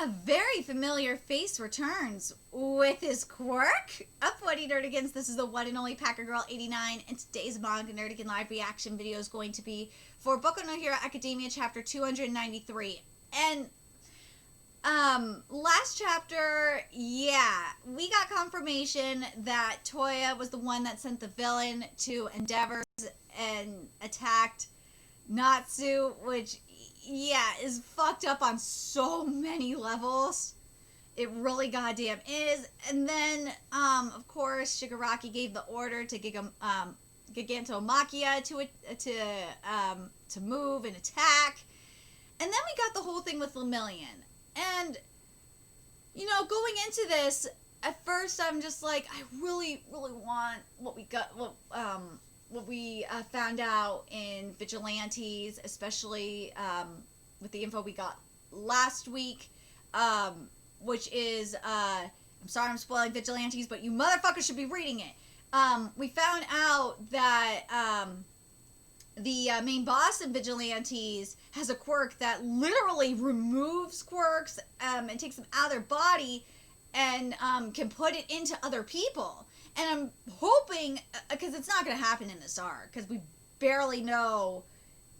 A very familiar face returns with his quirk. Up, What Nerdigans. This is the one and only Packer Girl 89, and today's Manga Nerdigan live reaction video is going to be for Boku no Hero Academia chapter 293. And last chapter, yeah, we got confirmation that Toya was the one that sent the villain to Endeavors and attacked Natsu, which, yeah, is fucked up on so many levels. It really goddamn is. And then, of course, Shigaraki gave the order to Gigantomachia to move and attack. And then we got the whole thing with Lemillion. And, you know, going into this, at first I'm just like, I really, really want what we got, what we found out in Vigilantes, especially with the info we got last week, which is, I'm sorry I'm spoiling Vigilantes, but you motherfuckers should be reading it. We found out that the main boss in Vigilantes has a quirk that literally removes quirks and takes them out of their body and can put it into other people. And I'm hoping, because it's not going to happen in this arc, because we barely know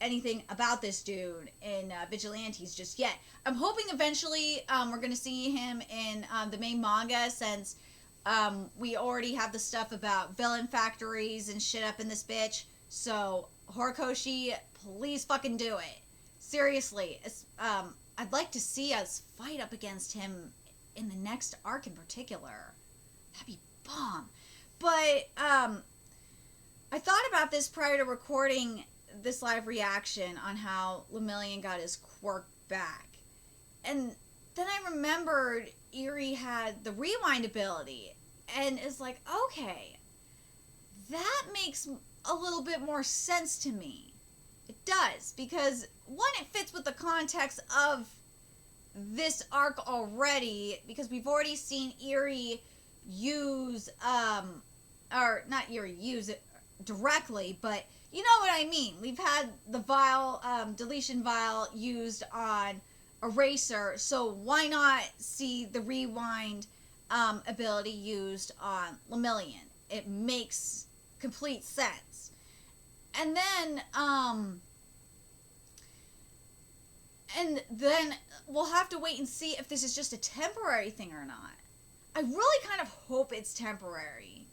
anything about this dude in Vigilantes just yet. I'm hoping eventually we're going to see him in the main manga, since we already have the stuff about villain factories and shit up in this bitch. So, Horikoshi, please fucking do it. Seriously, I'd like to see us fight up against him in the next arc in particular. That'd be bomb. But, I thought about this prior to recording this live reaction on how Lemillion got his quirk back. And then I remembered Eri had the rewind ability. And it's like, okay, that makes a little bit more sense to me. It does, because one, it fits with the context of this arc already, because we've already seen Eri use, or not Eri use it directly, but you know what I mean. We've had the vial, deletion vial used on Eraser, so why not see the rewind ability used on Lemillion? It makes complete sense. And then we'll have to wait and see if this is just a temporary thing or not. I really kind of hope it's temporary,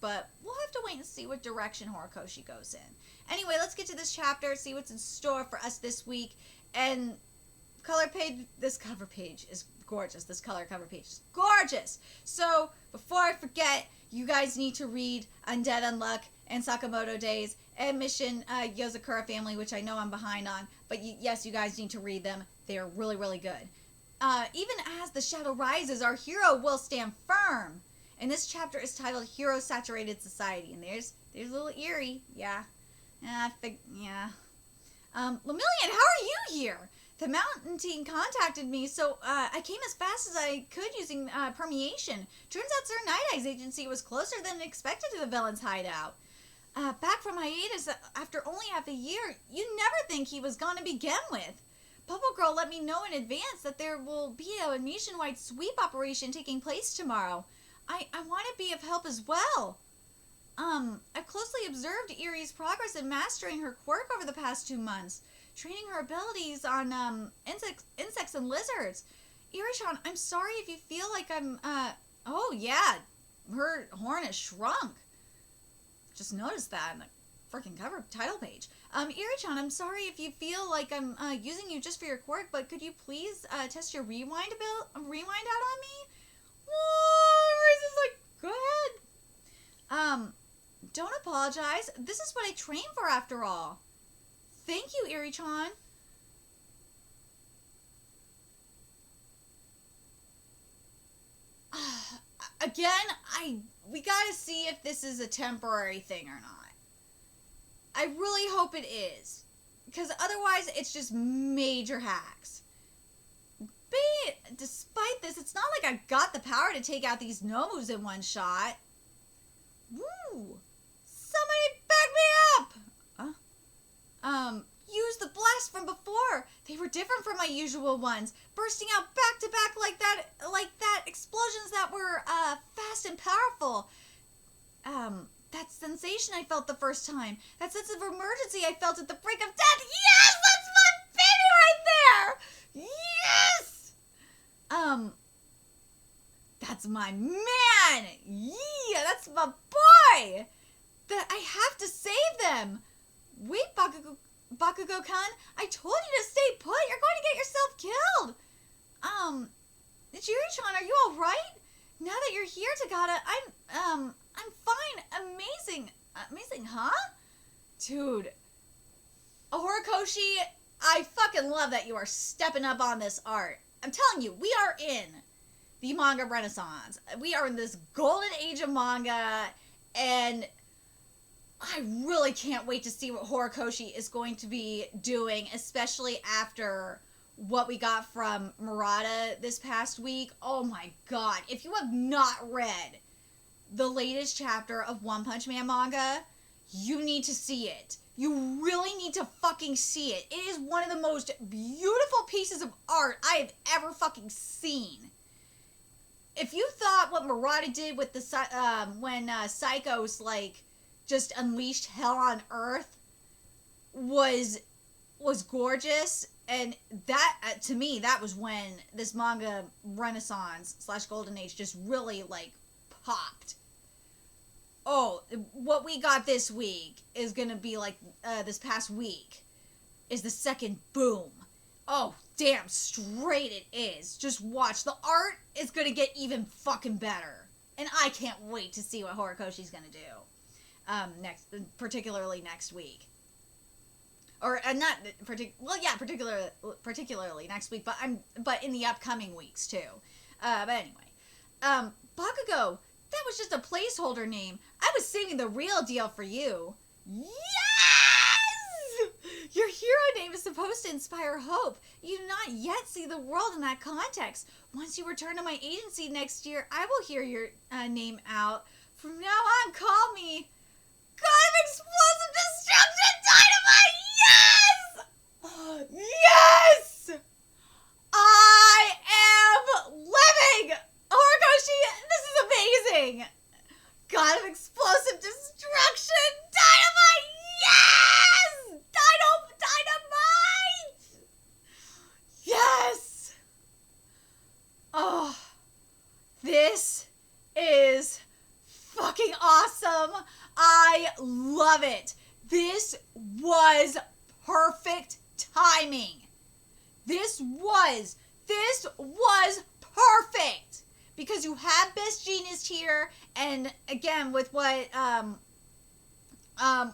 but we'll have to wait and see what direction Horikoshi goes in. Anyway, let's get to this chapter, see what's in store for us this week. And this cover page is gorgeous. This color cover page is gorgeous. So, before I forget, you guys need to read Undead Unluck and Sakamoto Days and Mission Yozakura Family, which I know I'm behind on. But yes, you guys need to read them. They are really, really good. Even as the shadow rises, our hero will stand firm. And this chapter is titled Hero Saturated Society. And there's little Eri. Yeah. Yeah. Lemillion, how are you here? The mountain team contacted me, so I came as fast as I could using permeation. Turns out Sir Night Eye's agency was closer than expected to the villain's hideout. Back from hiatus after only half a year, you'd never think he was gone to begin with. Bubble Girl let me know in advance that there will be a nationwide sweep operation taking place tomorrow. I want to be of help as well. I've closely observed Eri's progress in mastering her quirk over the past 2 months, training her abilities on insects and lizards. Eri-chan, I'm sorry if you feel like I'm, oh yeah, her horn has shrunk. Just noticed that in the freaking cover title page. Eri-chan, I'm sorry if you feel like I'm using you just for your quirk, but could you please test your rewind out on me? Whoa, is like, go ahead. Don't apologize. This is what I train for after all. Thank you, Eri-chan. Again, we gotta see if this is a temporary thing or not. I really hope it is, because otherwise it's just major hacks. But despite this, it's not like I got the power to take out these Nomus in one shot. Woo! Somebody back me up! Use use the blast from before. They were different from my usual ones, bursting out back to back like that, explosions that were fast and powerful. That sensation I felt the first time, that sense of emergency I felt at the brink of death. Yes, that's my baby right there. Yes. That's my man. Yeah, that's my boy. That I have to save them. Wait, Bakugo-kan, I told you to stay put. You're going to get yourself killed. Jiri-chan, are you all right? Now that you're here, Tagata, I'm fine. Amazing, huh? Dude, Horikoshi, I fucking love that you are stepping up on this art. I'm telling you, we are in the manga renaissance. We are in this golden age of manga, and I really can't wait to see what Horikoshi is going to be doing, especially after what we got from Murata this past week. Oh my god. If you have not read the latest chapter of One Punch Man manga, you need to see it. You really need to fucking see it. It is one of the most beautiful pieces of art I have ever fucking seen. If you thought what Murata did with the when Psychos just unleashed hell on Earth was gorgeous, and that to me that was when this manga renaissance / golden age just really popped. Oh, what we got this week is gonna be this past week is the second boom. Oh, damn straight it is. Just watch. The art is gonna get even fucking better. And I can't wait to see what Horikoshi's gonna do. Particularly next week. Or, not, particularly next week, but in the upcoming weeks, too. But anyway. Bakugo, that was just a placeholder name. I was saving the real deal for you. Yes! Your hero name is supposed to inspire hope. You do not yet see the world in that context. Once you return to my agency next year, I will hear your name out. From now on, call me God of Explosive Destruction Dynamite! Yes! Yes! I am living! Horikoshi, this is amazing! God of Explosive Destruction Dynamite! Yes! Dynamite! Yes! Oh, this is fucking awesome. I love it. This was perfect timing. This was perfect. Because you have Best Genius here, and again, with what,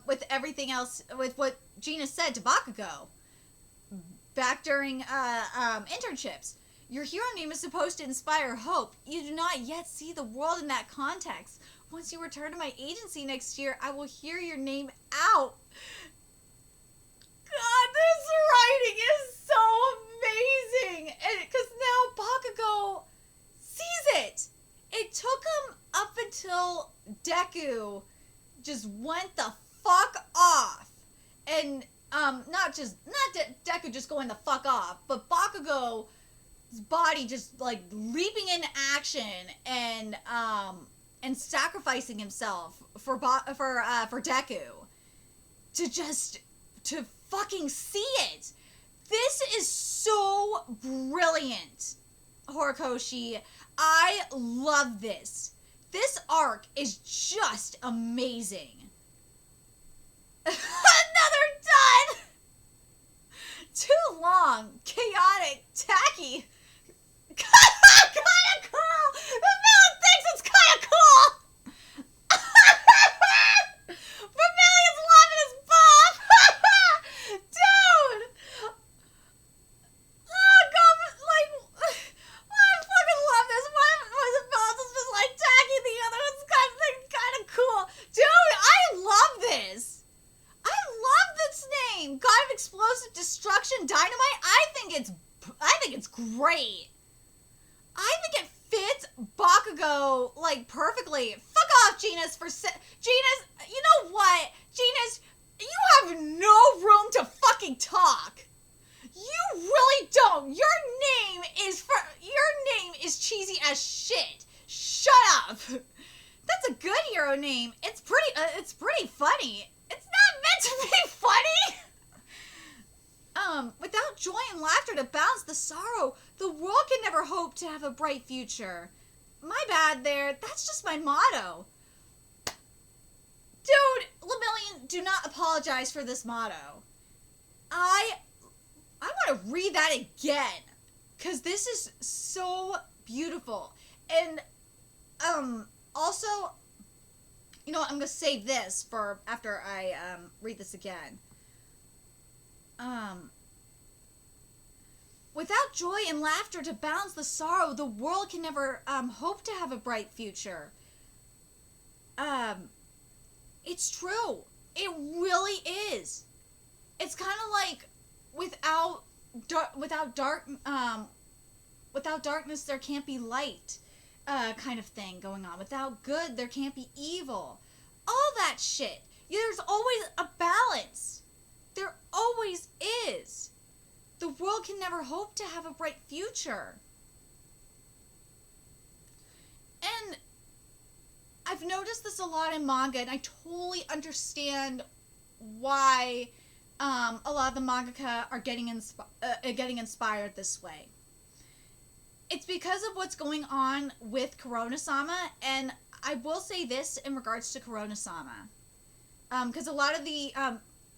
with everything else, with what Gina said to Bakugo, back during, internships, your hero name is supposed to inspire hope. You do not yet see the world in that context. Once you return to my agency next year, I will hear your name out. God, this writing is so amazing! Because now Bakugo sees it. It took him up until Deku just went the fuck off, and not Deku just going the fuck off, but Bakugo's body just leaping into action and sacrificing himself for Deku to fucking see it. This is so brilliant, Horikoshi. I love this. This arc is just amazing. Another done! Too long, chaotic, tacky. Kinda cool! The villain thinks it's kinda cool! Vermilion's loving his bomb! Dude! Oh, God, I fucking love this. One was about to just tacky, the other one's kind of cool. Dude, I love this. I love this name. God of Explosive Destruction Dynamite. I think it's great. I think it fits Bakugo perfectly. Fuck off, Genus, you know what? Genus, You have no room to fucking talk. You really don't. Your name is cheesy as shit. Shut up. That's a good hero name. It's pretty funny. It's not meant to be funny. Without joy and laughter to balance the sorrow, the world can never hope to have a bright future. My bad there. That's just my motto. Dude, Lemillion, do not apologize for this motto. I want to read that again, because this is so beautiful. And, also, you know what, I'm going to save this for after I, read this again. Without joy and laughter to balance the sorrow, the world can never, hope to have a bright future. It's true. It really is. It's kind of like without darkness there can't be light, kind of thing going on. Without good there can't be evil. All that shit. There's always a balance. There always is. The world can never hope to have a bright future. And I've noticed this a lot in manga, and I totally understand why a lot of the mangaka are getting inspired this way. It's because of what's going on with Corona-sama, and I will say this in regards to Corona-sama. Because a lot of the,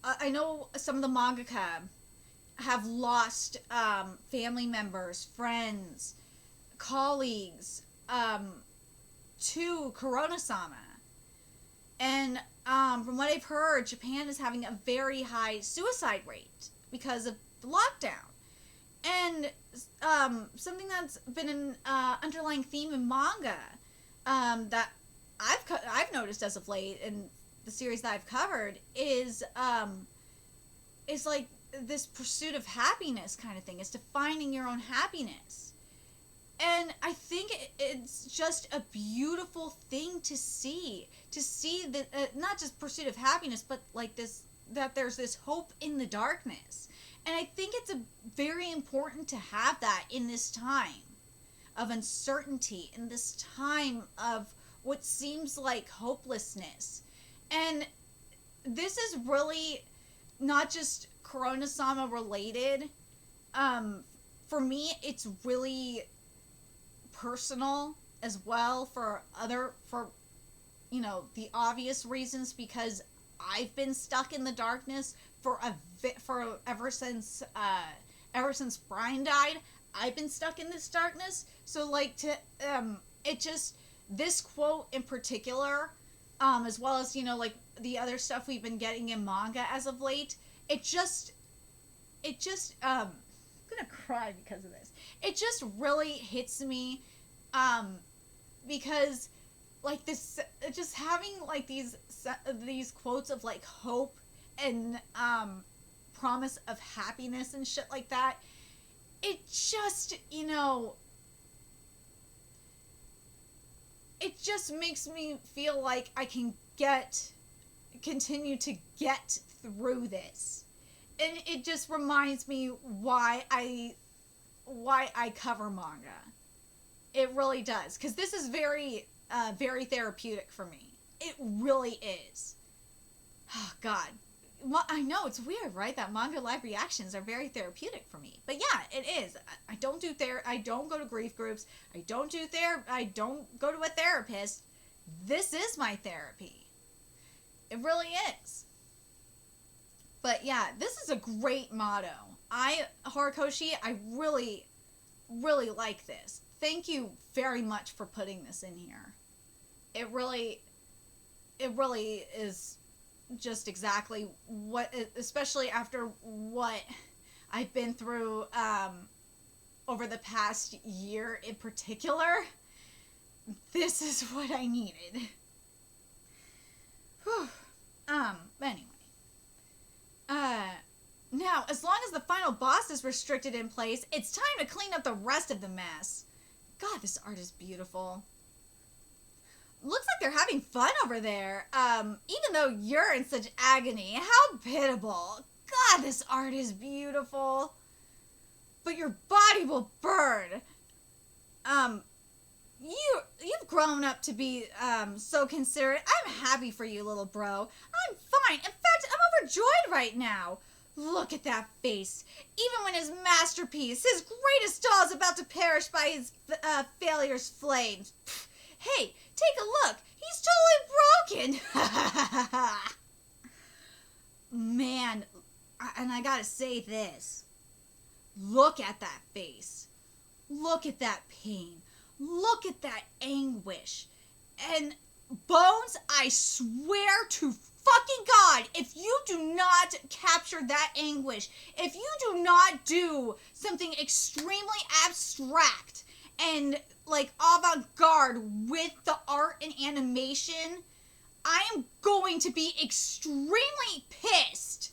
I know some of the mangaka have lost family members, friends, colleagues, to Corona-sama. And from what I've heard, Japan is having a very high suicide rate because of the lockdown. And something that's been an underlying theme in manga that I've noticed as of late in the series that I've covered is like this pursuit of happiness kind of thing. Is defining your own happiness. And I think it's just a beautiful thing to see that not just pursuit of happiness, but like this, that there's this hope in the darkness. And I think it's very important to have that in this time of uncertainty, in this time of what seems like hopelessness. And this is really not just Corona-sama related. For me, it's really personal as well for the obvious reasons, because I've been stuck in the darkness for ever since Brian died. I've been stuck in this darkness. So like this quote in particular, as well as like the other stuff we've been getting in manga as of late, I'm gonna cry because of this. It just really hits me, because like this, just having like these quotes of like hope and promise of happiness and shit like that, it just it just makes me feel like I can continue to get through this. And it just reminds me why I cover manga. It really does, because this is very therapeutic for me. It really is. Oh God, I know it's weird, right? That manga live reactions are very therapeutic for me. But yeah, it is. I don't do I don't go to grief groups. I don't go to a therapist. This is my therapy. It really is. But yeah, this is a great motto. Horikoshi, I really, really like this. Thank you very much for putting this in here. It really is just exactly what, especially after what I've been through over the past year in particular. This is what I needed. Whew. Anyway. Now, as long as the final boss is restricted in place, it's time to clean up the rest of the mess. God, this art is beautiful. looks like they're having fun over there. Even though you're in such agony. How pitiable. God, this art is beautiful. But your body will burn. You've grown up to be, so considerate. I'm happy for you, little bro. I'm fine. In fact, I'm overjoyed right now. Look at that face. Even when his masterpiece, his greatest doll, is about to perish by his failure's flames. Pfft. Hey, take a look. He's totally broken. Man, and I gotta say this. Look at that face. Look at that pain. Look at that anguish. And Bones, I swear to fucking God, if you do not capture that anguish, if you do not do something extremely abstract and like avant-garde with the art and animation, I am going to be extremely pissed.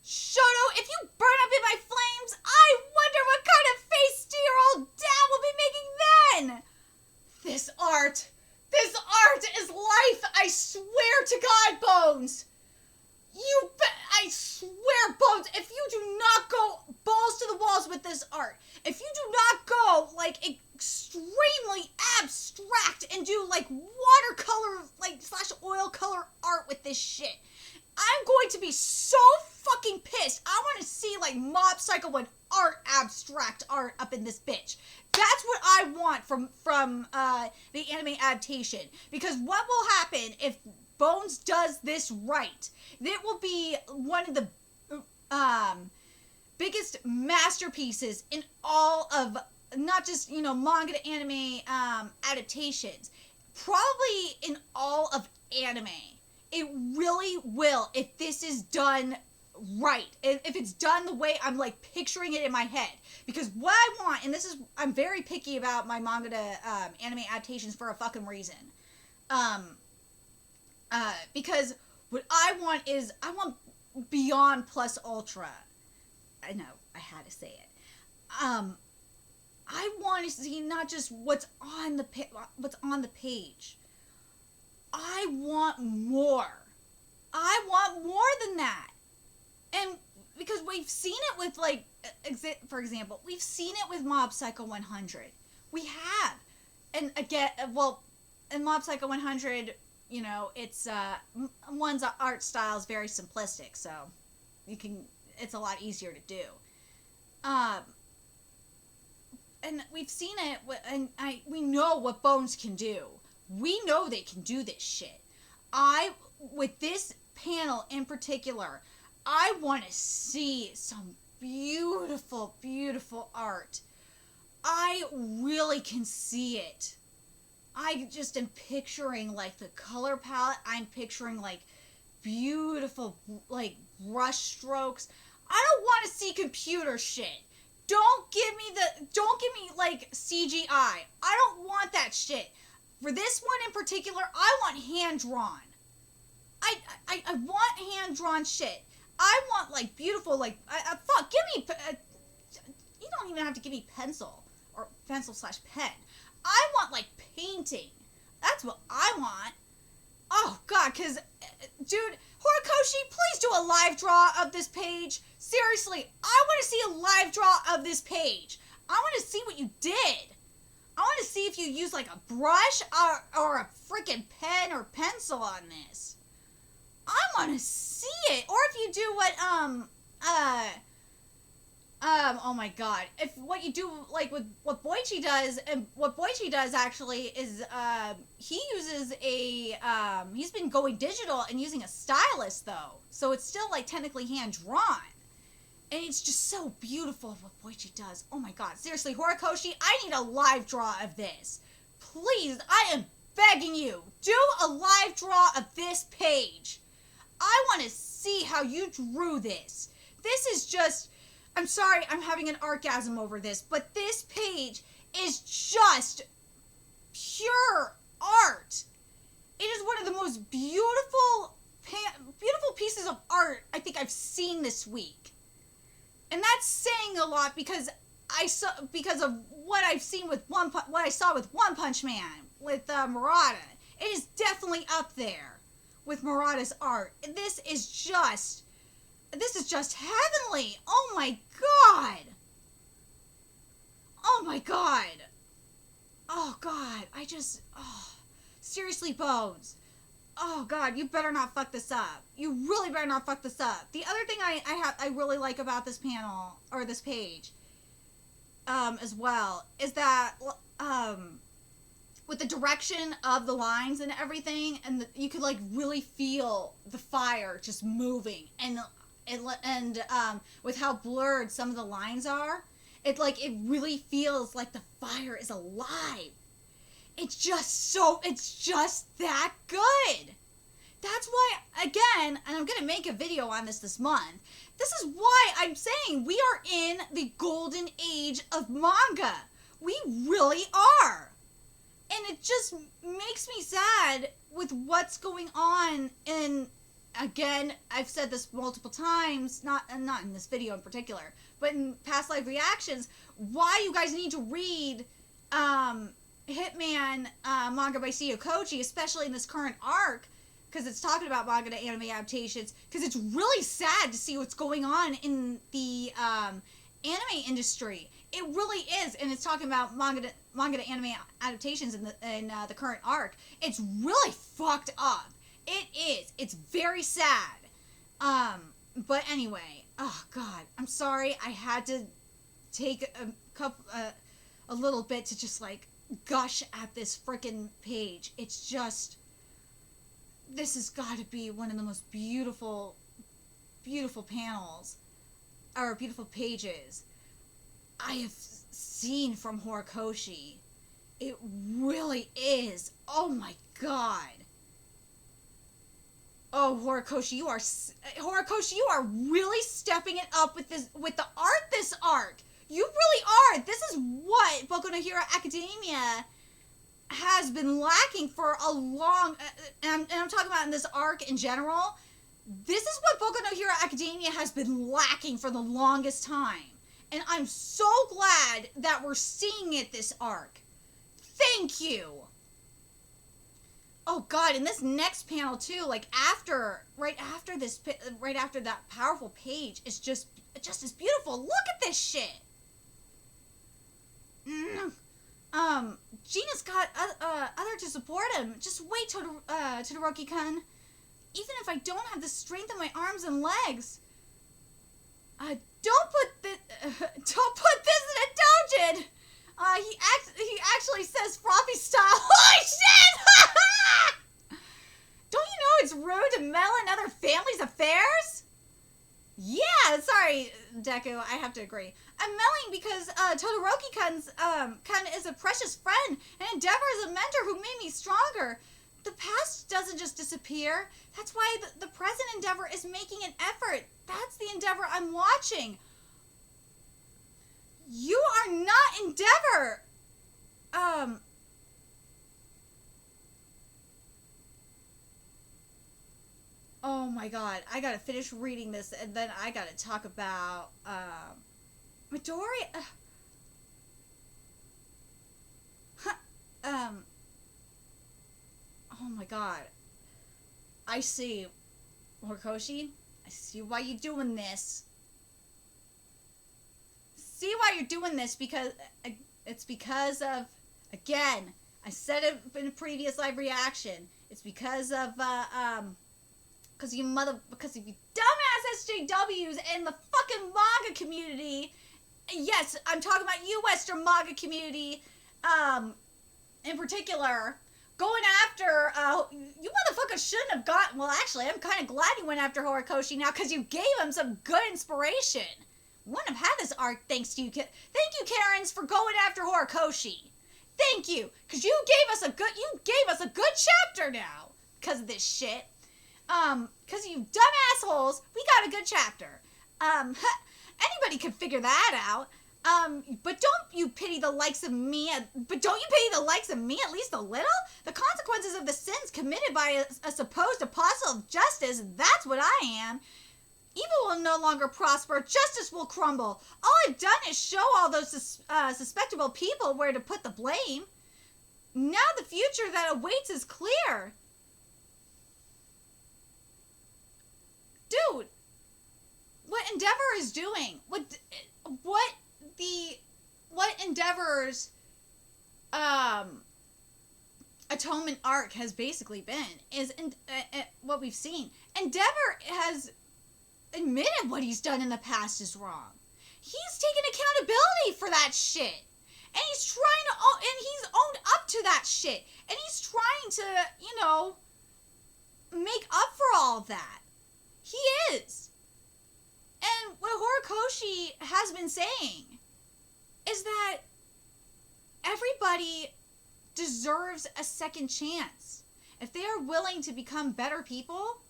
Shoto, if you burn up in my flames, I wonder what kind of face dear old dad will be making then. This art is life, I swear to God, Bones. I swear, Bones, if you do not go balls to the walls with this art, if you do not go, like, extremely abstract and do, like, watercolor, like, / oil color art with this shit, I'm going to be so fucking pissed. I want to see, like, Mob Psycho 1 art, abstract art up in this bitch. That's what I want from the anime adaptation. Because what will happen if Bones does this right? It will be one of the biggest masterpieces in all of, not just, manga to anime adaptations. Probably in all of anime. It really will, if this is done right. If it's done the way I'm, like, picturing it in my head. Because what I want, and I'm very picky about my manga to anime adaptations for a fucking reason. Because what I want is, I want beyond plus ultra. I know, I had to say it. I want to see not just what's on the page. I want more. I want more than that. And because we've seen it with, like, for example, we've seen it with Mob Psycho 100. We have. And again, in Mob Psycho 100, it's, one's art style is very simplistic, so it's a lot easier to do. And we've seen it, and we know what Bones can do. We know they can do this shit. With this panel in particular, I want to see some beautiful, beautiful art. I really can see it. I just am picturing, like, the color palette. I'm picturing, like, beautiful, like, brush strokes. I don't want to see computer shit. Don't give me, like, CGI. I don't want that shit. For this one in particular, I want hand-drawn. I want hand-drawn shit. I want, like, beautiful, like, give me, you don't even have to give me pencil or pencil/pen. I want, like, painting. That's what I want. Oh, God, because, dude, Horikoshi, please do a live draw of this page. Seriously, I want to see a live draw of this page. I want to see what you did. I want to see if you use, like, a brush or a freaking pen or pencil on this. I want to see it. Or if you do what, oh my God. If what you do, like, with what Boichi does, and what Boichi does, actually, is, he uses he's been going digital and using a stylus, though. So it's still, like, technically hand-drawn. And it's just so beautiful what Boichi does. Oh my God. Seriously, Horikoshi, I need a live draw of this. Please, I am begging you, do a live draw of this page. I want to see how you drew this. This is just, I'm sorry, I'm having an orgasm over this, but this page is just pure art. It is one of the most beautiful pieces of art I think I've seen this week. And that's saying a lot because of what I've seen with what I saw with One Punch Man, Murata. It is definitely up there with Murata's art. This is just heavenly. Oh my god. Oh my god. Oh god. Seriously, Bones. Oh god, you better not fuck this up. You really better not fuck this up. The other thing I really like about this panel, or this page, as well, is that, with the direction of the lines and everything, and you could, like, really feel the fire just moving, and with how blurred some of the lines are, it really feels like the fire is alive. It's just that good. That's why, again, and I'm going to make a video on this month, this is why I'm saying we are in the golden age of manga. We really are. And it just makes me sad with what's going on. And again, I've said this multiple times, not in this video in particular, but in past live reactions, why you guys need to read Hitman manga by Seo Koji, especially in this current arc, because it's talking about manga to anime adaptations, because it's really sad to see what's going on in the anime industry. It really is, and it's talking about manga to anime adaptations in the current arc. It's really fucked up. It is. It's very sad. But anyway, oh god, I'm sorry. I had to take a little bit to just like gush at this frickin' page. It's just, this has got to be one of the most beautiful panels, or beautiful pages I have seen from Horikoshi. It really is. Oh my god. Oh, Horikoshi, you are really stepping it up with the art this arc. You really are. This is what Boku no Hero Academia has been lacking for a long, and I'm talking about in this arc in general. This is what Boku no Hero Academia has been lacking for the longest time. And I'm so glad that we're seeing it this arc. Thank you. Oh god, in this next panel too, like right after that powerful page, it's just as beautiful. Look at this shit. Gina's got other to support him. Just wait, Todoroki-kun. Even if I don't have the strength in my arms and legs, don't put this in a dojin. He actually says frothy style. Holy shit! Don't you know it's rude to meddle in other families' affairs? Yeah, sorry, Deku, I have to agree. I'm meddling because Todoroki-kun is a precious friend, and Endeavor is a mentor who made me stronger. The past doesn't just disappear. That's why the present Endeavor is making an effort. That's the Endeavor I'm watching. You are not Endeavor! Oh my god, I gotta finish reading this, and then I gotta talk about, Midori, oh my god. I see, Horikoshi, I see why you're doing this. See why you're doing this, because it's because of, again, I said it in a previous live reaction, it's because of because of you dumbass SJWs in the fucking manga community. Yes, I'm talking about you, Western manga community, in particular, going after, you motherfuckers shouldn't have gotten, well, actually, I'm kind of glad you went after Horikoshi now, because you gave him some good inspiration. Wouldn't have had this arc thanks to you. Thank you, Karens, for going after Horikoshi. Thank you, because you gave us a good chapter now, because of this shit. Because you dumb assholes, we got a good chapter. Anybody can figure that out. But don't you pity the likes of me, at least a little? The consequences of the sins committed by a supposed apostle of justice, that's what I am. Evil will no longer prosper, justice will crumble. All I've done is show all those suspectable people where to put the blame. Now the future that awaits is clear. Dude, what Endeavor is doing, what Endeavor's Atonement arc has basically been is what we've seen. Endeavor has admitted what he's done in the past is wrong. He's taken accountability for that shit. And he's trying to, and he's owned up to that shit. And he's trying to, make up for all of that. He is. And what Horikoshi has been saying is that everybody deserves a second chance. If they are willing to become better people,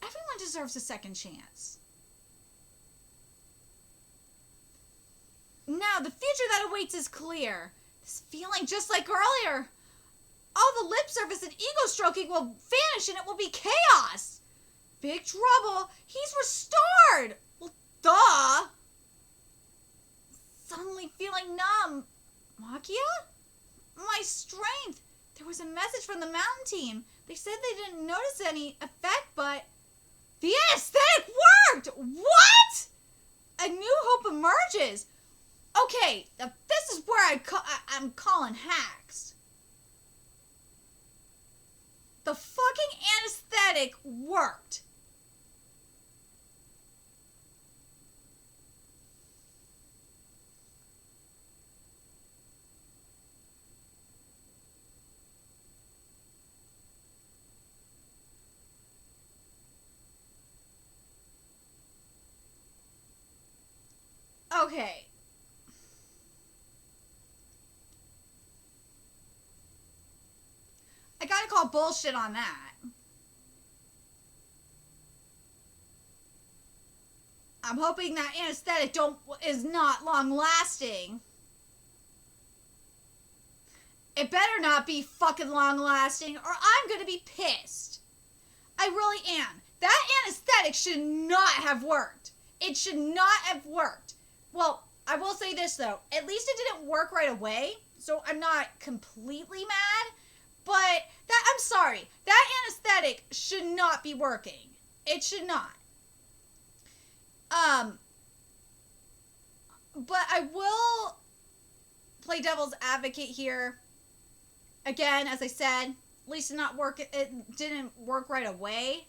everyone deserves a second chance. Now, the future that awaits is clear. This feeling, just like earlier, all the lip service and ego stroking will vanish and it will be chaos. Big trouble. He's restored. Well, duh. Suddenly feeling numb. Makia? My strength. There was a message from the mountain team. They said they didn't notice any effect, but the anesthetic worked. What? A new hope emerges. Okay, now this is where I'm calling hacks. The fucking anesthetic worked. Okay. I gotta call bullshit on that. I'm hoping that anesthetic is not long lasting. It better not be fucking long lasting or I'm gonna be pissed. I really am. That anesthetic should not have worked. It should not have worked. Well, I will say this though. At least it didn't work right away, so I'm not completely mad. But I'm sorry. That anesthetic should not be working. It should not. But I will play devil's advocate here. Again, as I said, at least it didn't work right away.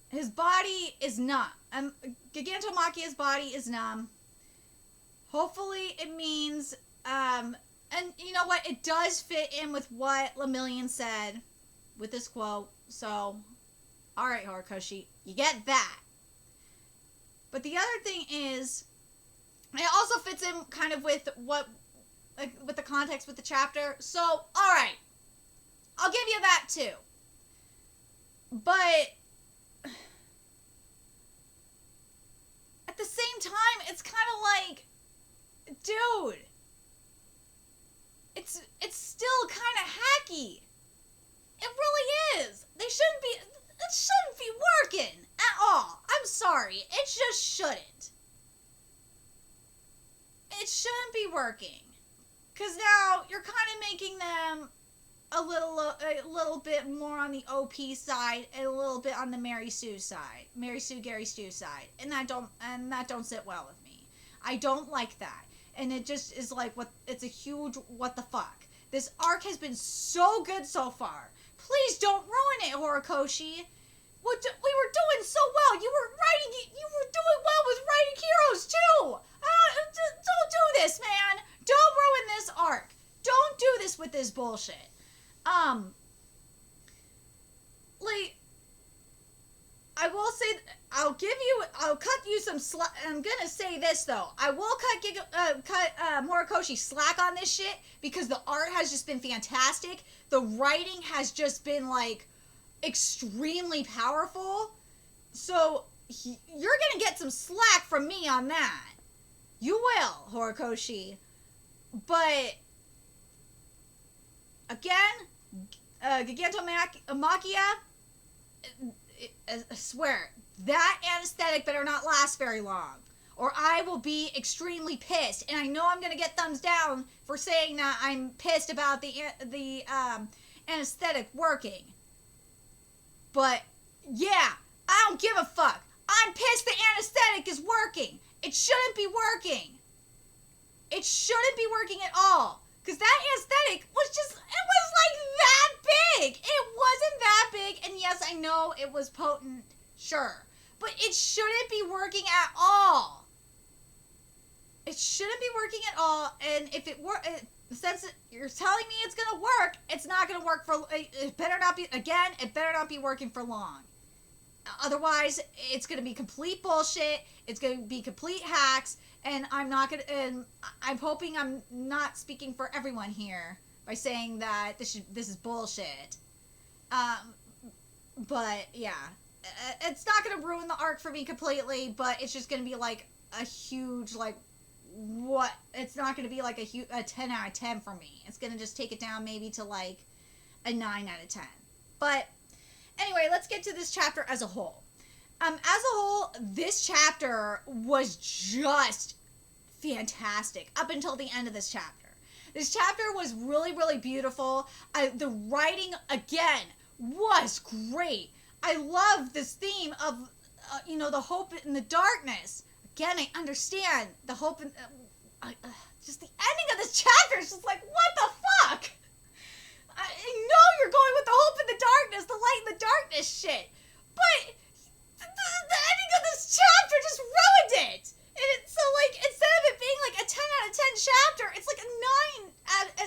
His body is numb. Gigantomachia's body is numb. Hopefully it means, and you know what? It does fit in with what Lemillion said with this quote. So, alright, Horikoshi, you get that. But the other thing is, it also fits in kind of with with the context with the chapter. So, alright. I'll give you that too. But at the same time, it's kind of like, dude, it's still kind of hacky. It really is. It shouldn't be working at all. I'm sorry. It just shouldn't. It shouldn't be working. Because now you're kind of making them a little bit more on the OP side and a little bit on the Mary Sue side. Mary Sue, Gary Stu side. And that don't sit well with me. I don't like that. And it just is like, it's a huge what the fuck. This arc has been so good so far. Please don't ruin it, Horikoshi. We were doing so well. You were doing well with writing heroes too. Don't do this, man. Don't ruin this arc. Don't do this with this bullshit. Like, I will say, I'll cut you some slack. I'm gonna say this though. I will cut Horikoshi slack on this shit because the art has just been fantastic. The writing has just been like extremely powerful. So you're gonna get some slack from me on that. You will, Horikoshi. But again, Gigantomachia, I swear, that anesthetic better not last very long. or I will be extremely pissed. And I know I'm going to get thumbs down for saying that I'm pissed about the anesthetic working. But, yeah, I don't give a fuck. I'm pissed the anesthetic is working. It shouldn't be working. It shouldn't be working at all. Because that anesthetic was just, it was like that big. It wasn't that big. And yes, I know it was potent, sure. But it shouldn't be working at all. It shouldn't be working at all. And if it were, since you're telling me it's going to work, it's not going to work for, it better not be, again, it better not be working for long. Otherwise, it's going to be complete bullshit. It's going to be complete hacks. And I'm not going to, and I'm hoping I'm not speaking for everyone here by saying that this is bullshit. But yeah, it's not going to ruin the arc for me completely, but it's just going to be like a huge, like, what? It's not going to be like a 10 out of 10 for me. It's going to just take it down maybe to like a 9 out of 10. But anyway, let's get to this chapter as a whole. As a whole, this chapter was just fantastic up until the end of this chapter. This chapter was really, really beautiful. The writing, again, was great. I love this theme of, the hope in the darkness. Again, I understand the hope in... just the ending of this chapter is just like, what the fuck? I know you're going with the hope in the darkness, the light in the darkness shit. But the ending of this chapter just ruined it. And it's so, like, instead of it being like a 10 out of 10 chapter, it's like a 9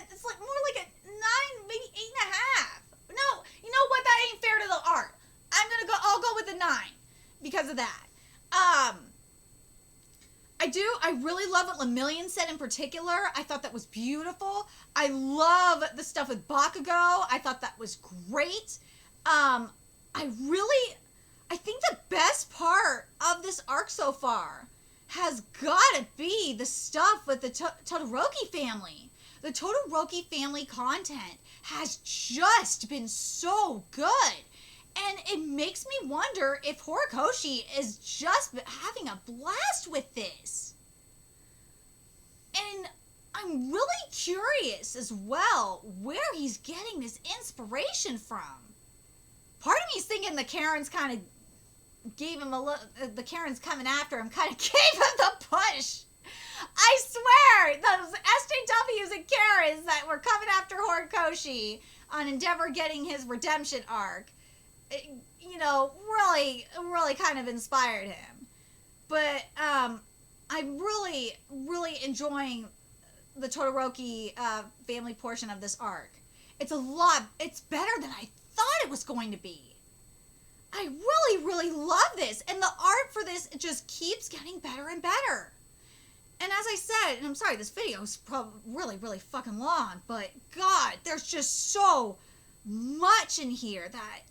it's like more like a 9, maybe 8.5. No, you know what? That ain't fair to the art. I'll go with a 9 because of that. I really love what Lemillion said in particular. I thought that was beautiful. I love the stuff with Bakugo. I thought that was great. I think the best part of this arc so far has gotta be the stuff with the Todoroki family. The Todoroki family content has just been so good. And it makes me wonder if Horikoshi is just having a blast with this. And I'm really curious as well where he's getting this inspiration from. Part of me is thinking the Karens kind of gave him the Karens coming after him kind of gave him the push. I swear, those SJWs and Karens that were coming after Horikoshi on Endeavor getting his redemption arc, really, really kind of inspired him. But I'm really, really enjoying the Todoroki family portion of this arc. It's better than I thought it was going to be. I really, really love this. And the art for this just keeps getting better and better. And as I said, and I'm sorry, this video is probably really, really fucking long, but God, there's just so much in here that,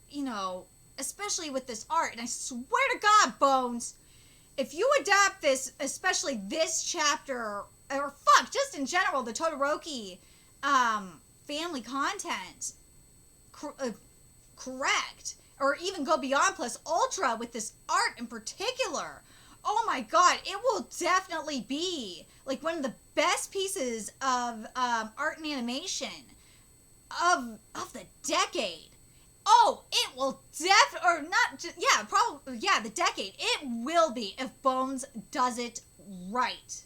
especially with this art. And I swear to God, Bones, if you adapt this, especially this chapter, or just in general, the Todoroki family content, correct, or even go beyond plus ultra with this art in particular, oh my God, it will definitely be like one of the best pieces of art and animation of the decade. Oh, it will the decade. It will be if Bones does it right.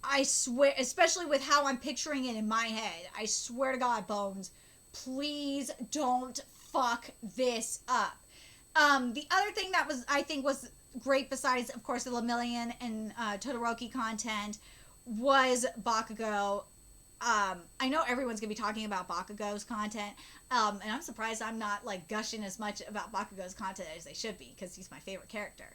I swear, especially with how I'm picturing it in my head. I swear to God, Bones, please don't fuck this up. The other thing that I think was great, besides, of course, the Lemillion and Todoroki content, was Bakugo. I know everyone's going to be talking about Bakugo's content, and I'm surprised I'm not, gushing as much about Bakugo's content as they should be, because he's my favorite character.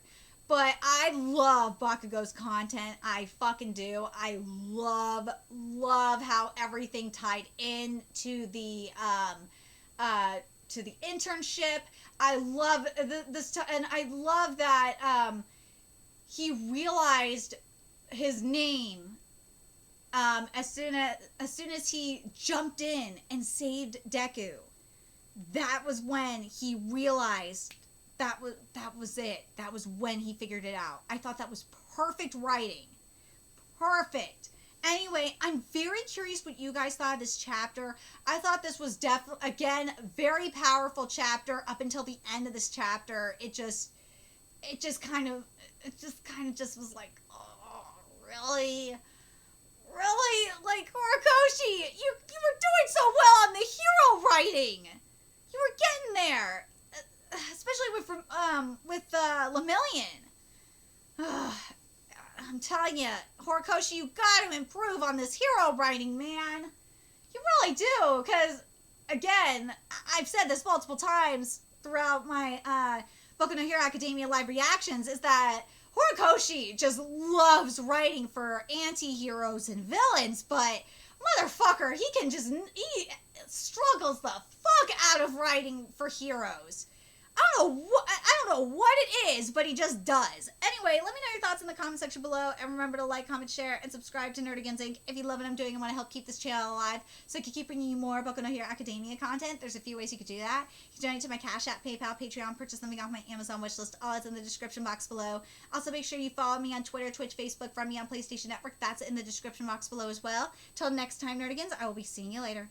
But I love Bakugo's content. I fucking do. I love how everything tied into the internship. I love this, and I love that he realized his name as soon as he jumped in and saved Deku. That was when he realized that was it. That was when he figured it out. I thought that was perfect writing. Perfect. Anyway, I'm very curious what you guys thought of this chapter. I thought this was definitely, again, very powerful chapter. Up until the end of this chapter, it just kind of was like, oh, really? Really? Like, Horikoshi, you were doing so well on the hero writing. You were getting there. Especially with Lemillion. I'm telling you, Horikoshi, you gotta improve on this hero writing, man. You really do, because, again, I've said this multiple times throughout my Boku no Hero Academia live reactions, is that Horikoshi just loves writing for anti-heroes and villains, but motherfucker, he struggles the fuck out of writing for heroes. I don't know what it is, but he just does. Anyway, let me know your thoughts in the comment section below, and remember to like, comment, share, and subscribe to Nerdigans Inc. if you love what I'm doing and want to help keep this channel alive, so I can keep bringing you more Boku no Hero Academia content. There's a few ways you could do that. You can donate to my Cash App, PayPal, Patreon, purchase something off my Amazon wishlist. All is in the description box below. Also, make sure you follow me on Twitter, Twitch, Facebook, friend me on PlayStation Network. That's in the description box below as well. Till next time, Nerdigans, I will be seeing you later.